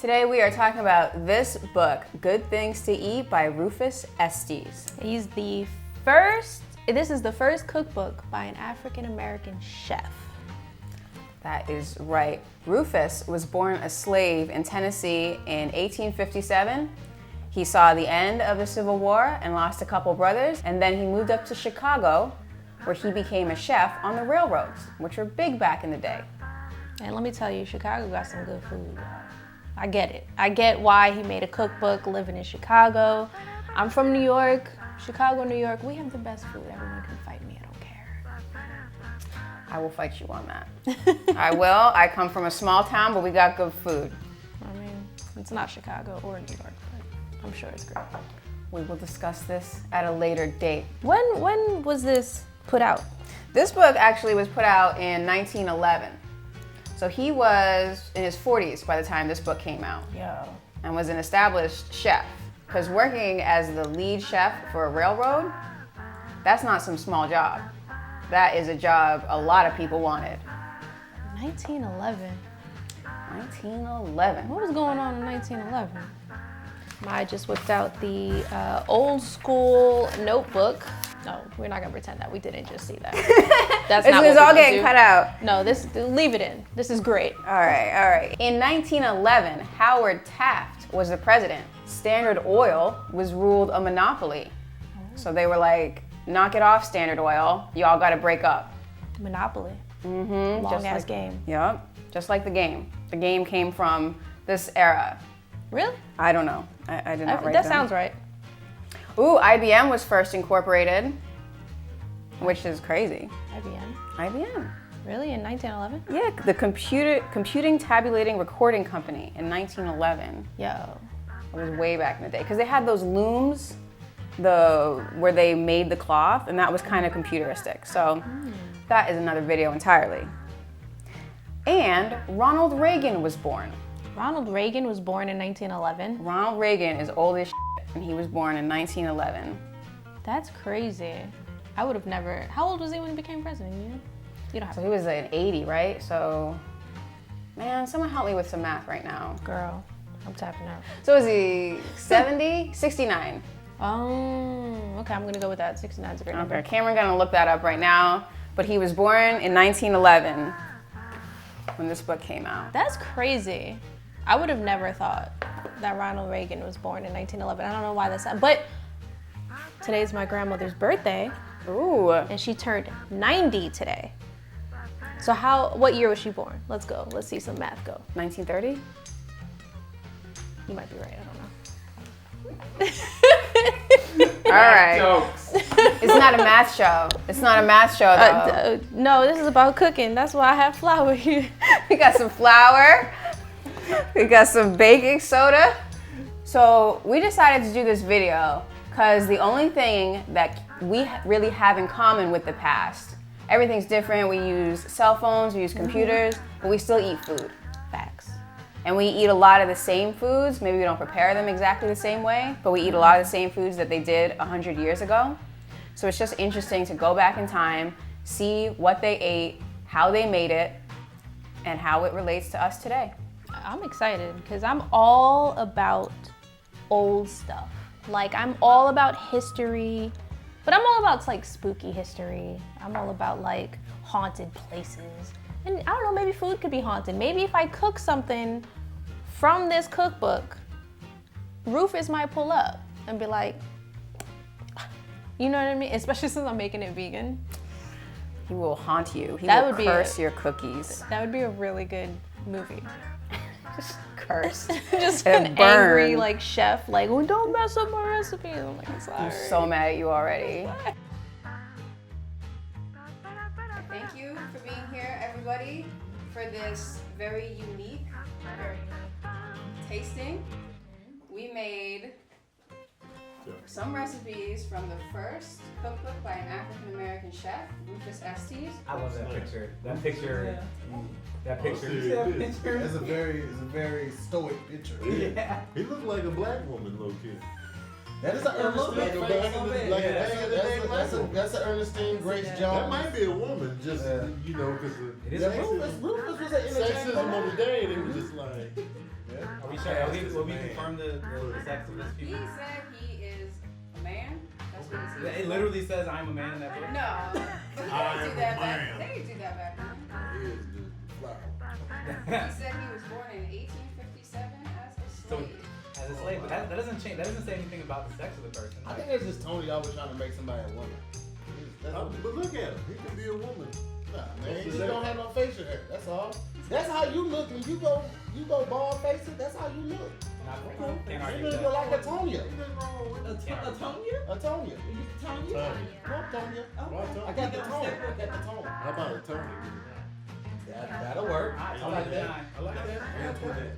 Today we are talking about this book, Good Things to Eat by Rufus Estes. This is the first cookbook by an African-American chef. That is right. Rufus was born a slave in Tennessee in 1857. He saw the end of the Civil War and lost a couple brothers, and then he moved up to Chicago, where he became a chef on the railroads, which were big back in the day. And let me tell you, Chicago got some good food. I get it. I get why he made a cookbook living in Chicago. I'm from New York, Chicago, New York. We have the best food. Everyone can fight me. I don't care. I will fight you on that. I will. I come from a small town, but we got good food. I mean, it's not Chicago or New York, but I'm sure it's great. We will discuss this at a later date. When was this put out? This book actually was put out in 1911. So he was in his 40s by the time this book came out. Yo. And was an established chef. Because working as the lead chef for a railroad, that's not some small job. That is a job a lot of people wanted. 1911. 1911. What was going on in 1911? I just whipped out the old school notebook. No, we're not gonna pretend that we didn't just see that. That's not what it's all getting cut out. No, leave it in. This is great. All right. In 1911, Howard Taft was the president. Standard Oil was ruled a monopoly. So they were like, knock it off, Standard Oil. Y'all gotta break up. Monopoly. Mm-hmm. Long ass game. Yep, just like the game. The game came from this era. Really? I don't know. I did not write that them. sounds right. Ooh, IBM was first incorporated, which is crazy. IBM. Really? In 1911? Yeah, the Computing Tabulating Recording Company in 1911. Yo. It was way back in the day. Because they had those looms where they made the cloth, and that was kind of computeristic. So that is another video entirely. And Ronald Reagan was born. Ronald Reagan was born in 1911? Ronald Reagan is old as shit, and he was born in 1911. That's crazy. I would have never. How old was he when he became president? You don't have So he was an 80, right? So, man, someone help me with some math right now. Girl, I'm tapping out. So is he 70? 69. Oh, okay, I'm gonna go with that. 69 is a great number. Okay, Cameron's gonna look that up right now. But he was born in 1911 when this book came out. That's crazy. I would have never thought that Ronald Reagan was born in 1911. I don't know why that's that, but today's my grandmother's birthday. Ooh. And she turned 90 today. So what year was she born? Let's go. Let's see some math go. 1930? You might be right, I don't know. All right. Jokes. It's not a math show. It's not a math show though. No, this is about cooking. That's why I have flour here. We got some flour. We got some baking soda. So we decided to do this video because the only thing that we really have in common with the past, everything's different. We use cell phones, we use computers, but we still eat food. Facts. And we eat a lot of the same foods. Maybe we don't prepare them exactly the same way, but we eat a lot of the same foods that they did 100 years ago. So it's just interesting to go back in time, see what they ate, how they made it, and how it relates to us today. I'm excited because I'm all about old stuff. Like, I'm all about history, but I'm all about like spooky history. I'm all about like haunted places. And I don't know, maybe food could be haunted. Maybe if I cook something from this cookbook, Rufus might pull up and be like, you know what I mean? Especially since I'm making it vegan. He will haunt you. He will curse your cookies. That would be a really good movie. Just curse. Just an angry like chef, like, well, don't mess up my recipe. I'm like, sorry. I'm so mad at you already. Thank you for being here, everybody, for this very unique tasting. We made some recipes from the first cookbook by an African-American chef, Rufus Estes. I love that picture. That picture. That picture. It's a very stoic picture. Yeah. He looked like a black woman, low key. That is an Ernestine. That's an Ernestine Grace Jones. That might be a woman, just you know, because it is Rufus was an sexism of the day. They were just like, Are we Sure, past as will a we man. confirm the sex of this He people? said he is a man. That's what he said. It literally says I'm a man in that book. No, they I didn't am do a that man. back. They didn't do that back then. He is the flower. He said he was born in 1857 as a So, slave. as a slave, but that doesn't change. That doesn't say anything about the sex of the person. I think that's just Tony always trying to make somebody a woman. That's what it is. But look at him. He can be a woman. Nah, man, he What's just that? don't have no facial hair. That's all. That's how you look when you go bald faced. That's how you look. Can't You argue look that. like a Tonya. Ain't nothing wrong with it. Latonia? A Tonya. You Tanya? What Tonya? Why Tony? I got the tone. I got the tone. How about a Tony? That'll work. Alright, I like that. I like that. I like that. Antoinette.